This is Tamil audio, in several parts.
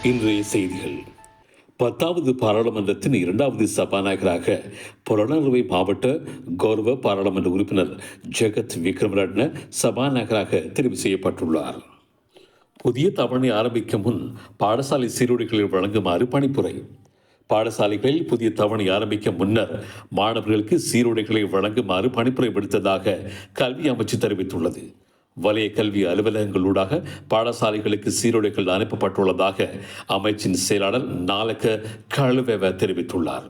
இன்றைய செய்திகள். 10வது பாராளுமன்றத்தின் 2வது சபாநாயகராக புலனறுவை மாவட்ட கௌரவ பாராளுமன்ற உறுப்பினர் ஜெகத் விக்ரமரட்ன சபாநாயகராக தெரிவு செய்யப்பட்டுள்ளார். புதிய தவணை ஆரம்பிக்கும் முன் பாடசாலை சீருடைகளை வழங்குமாறு பணிப்புரை. பாடசாலைகளில் புதிய தவணை ஆரம்பிக்க முன்னர் மாணவர்களுக்கு சீருடைகளை வழங்குமாறு பணிப்புரை விடுத்ததாக கல்வி அமைச்சு தெரிவித்துள்ளது. வலய கல்வி அலுவலகங்களூடாக பாடசாலைகளுக்கு சீருடைகள் அனுப்பப்பட்டுள்ளதாக அமைச்சின் செயலாளர் நாலக கழுவெவ தெரிவித்துள்ளார்.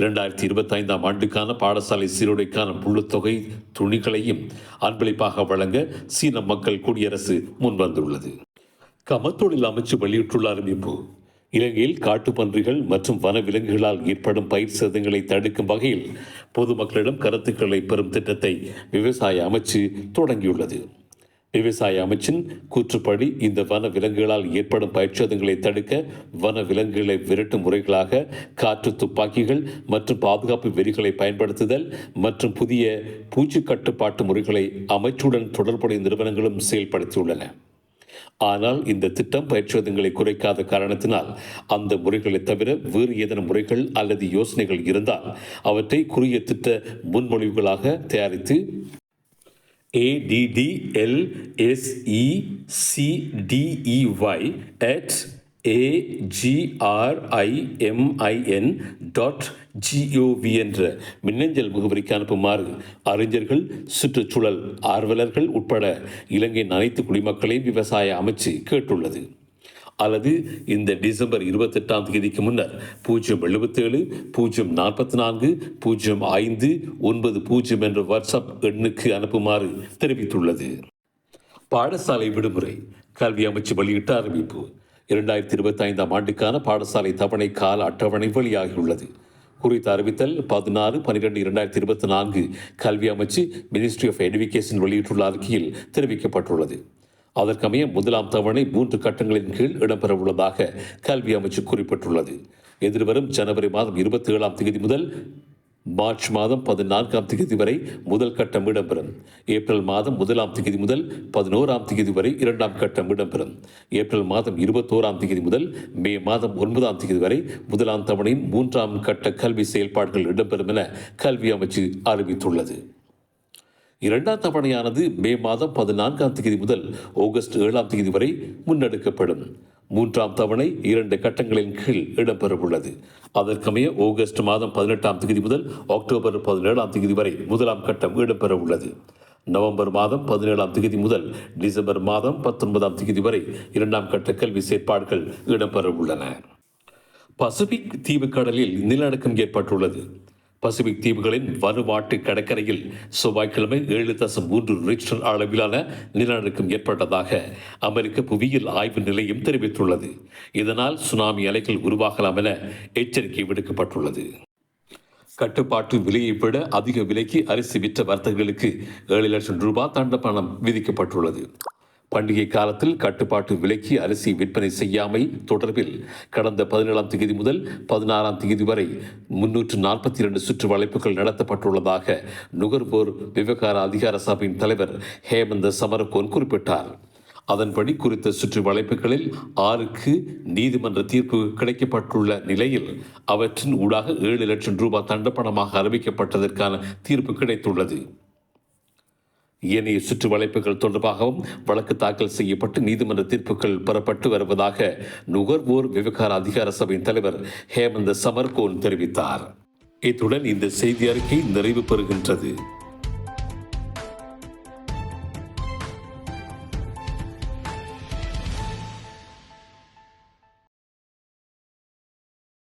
2025ஆம் ஆண்டுக்கான பாடசாலை சீருடைக்கான முழுத்தொகை துணிகளையும் அன்பளிப்பாக வழங்க சீன மக்கள் குடியரசு முன்வந்துள்ளது. கமத்தொழில் அமைச்சு வெளியிட்டுள்ள அறிவிப்பு. இலங்கையில் காட்டுப்பன்றிகள் மற்றும் வன விலங்குகளால் ஏற்படும் பயிர் சேதங்களை தடுக்கும் வகையில் பொதுமக்களிடம் கருத்துக்களை பெறும் திட்டத்தை விவசாய அமைச்சு தொடங்கியுள்ளது. விவசாய அமைச்சின் கூற்றுப்படி இந்த வன விலங்குகளால் ஏற்படும் பயிர்ச்சேதங்களை தடுக்க வன விலங்குகளை விரட்டும் முறைகளாக காற்று துப்பாக்கிகள் மற்றும் பாதுகாப்பு வெறிகளை பயன்படுத்துதல் மற்றும் புதிய பூச்சி கட்டுப்பாட்டு முறைகளை அமைச்சுடன் தொடர்புடைய நிறுவனங்களும் செயல்படுத்தியுள்ளன. ஆனால் இந்த திட்டம் பயிர்ச்சேதங்களை குறைக்காத காரணத்தினால் அந்த முறைகளை தவிர வேறு ஏதேனும் முறைகள் அல்லது யோசனைகள் இருந்தால் அவற்றை குறுகிய திட்ட முன்மொழிவுகளாக தயாரித்து ADDLSECDEY@agrimin.gov என்ற மின்னஞ்சல் முகவரிக்கு அனுப்புமாறு அறிஞர்கள், சுற்றுச்சூழல் ஆர்வலர்கள் உட்பட இலங்கையின் அனைத்து குடிமக்களையும் விவசாய அமைச்சு கேட்டுள்ளது. அல்லது இந்த டிசம்பர் 28ஆம் தேதிக்கு முன்னர் 077 044 0590 என்ற வாட்ஸ்அப் எண்ணுக்கு அனுப்புமாறு தெரிவித்துள்ளது. பாடசாலை விடுமுறை. கல்வி அமைச்சு வெளியிட்ட அறிவிப்பு. 2025ஆம் ஆண்டுக்கான பாடசாலை தவணை கால அட்டவணை வெளியாகியுள்ளது. குறித்த அறிவித்தல் 16/12/2024 கல்வி அமைச்சு மினிஸ்ட்ரி ஆஃப் எடுகேஷன் வெளியிட்டுள்ள அறிக்கையில் தெரிவிக்கப்பட்டுள்ளது. அதற்கமைய முதலாம் தவணை 3 கட்டங்களின் கீழ் இடம்பெறவுள்ளதாக கல்வி அமைச்சு குறிப்பிட்டுள்ளது. எதிர்வரும் ஜனவரி மாதம் 27ஆம் தேதி முதல் மார்ச் மாதம் 14ஆம் தேதி வரை முதல் கட்டம் இடம்பெறும். ஏப்ரல் மாதம் 1ஆம் தேதி முதல் 11ஆம் தேதி வரை 2ஆம் கட்டம் இடம்பெறும். ஏப்ரல் மாதம் 21ஆம் தேதி முதல் மே மாதம் 9ஆம் தேதி வரை முதலாம் தவணையின் 3ஆம் கட்ட கல்வி செயல்பாடுகள் இடம்பெறும் என கல்வி அமைச்சு அறிவித்துள்ளது. 2ஆம் தவணையானது மே மாதம் 14ஆம் தேதி முதல் ஆகஸ்ட் 7ஆம் தேதி வரை முன்னெடுக்கப்படும். 3ஆம் தவணை 2 கட்டங்களின் கீழ் இடம்பெறவுள்ளது. அதற்கமைய ஆகஸ்ட் மாதம் 18ஆம் தேதி முதல் அக்டோபர் 17ஆம் தேதி வரை முதலாம் கட்டம் இடம்பெறவுள்ளது. நவம்பர் மாதம் 17ஆம் தேதி முதல் டிசம்பர் மாதம் 19ஆம் தேதி வரை 2ஆம் கட்ட கல்வி செயற்பாடுகள் இடம்பெறவுள்ளன. பசிபிக் தீவுக்கடலில் நிலநடுக்கம் ஏற்பட்டுள்ளது. பசிபிக் தீவுகளின் வனுவாட்டு கடற்கரையில் செவ்வாய்க்கிழமை 7.3 ரிக்டர் அளவிலான நிலநடுக்கம் ஏற்பட்டதாக அமெரிக்க புவியியல் ஆய்வு நிலையம் தெரிவித்துள்ளது. இதனால் சுனாமி அலைகள் உருவாகலாம் என எச்சரிக்கை விடுக்கப்பட்டுள்ளது. கட்டுப்பாட்டு விலையை விட அதிக விலைக்கு அரிசி விற்ற வர்த்தகர்களுக்கு 7 லட்சம் ரூபாய் தண்டப்பணம் விதிக்கப்பட்டுள்ளது. பண்டிகை காலத்தில் கட்டுப்பாட்டு விலைக்கு அரிசி விற்பனை செய்யாமை தொடர்பில் கடந்த 17ஆம் தேதி முதல் 16ஆம் தேதி வரை 342 சுற்று வளைப்புகள் நடத்தப்பட்டுள்ளதாக நுகர்வோர் விவகார அதிகார சபையின் தலைவர் ஹேமந்த சமரகோன் குறிப்பிட்டார். அதன்படி குறித்த சுற்று வளைப்புகளில் 6க்கு நீதிமன்ற தீர்ப்பு கிடைக்கப்பட்டுள்ள நிலையில் அவற்றின் ஊடாக 7 லட்சம் ரூபாய் தண்டப்பணமாக அறிவிக்கப்பட்டதற்கான தீர்ப்பு கிடைத்துள்ளது. ஏனைய சுற்று வளைப்புகள் தொடர்பாகவும் வழக்கு தாக்கல் செய்யப்பட்டு நீதிமன்ற தீர்ப்புகள் பெறப்பட்டு வருவதாக நுகர்வோர் விவகார அதிகார சபையின் தலைவர் ஹேமந்த சமர்கோன் தெரிவித்தார். இத்துடன் இந்த செய்தி அறிக்கை நிறைவு பெறுகின்றது.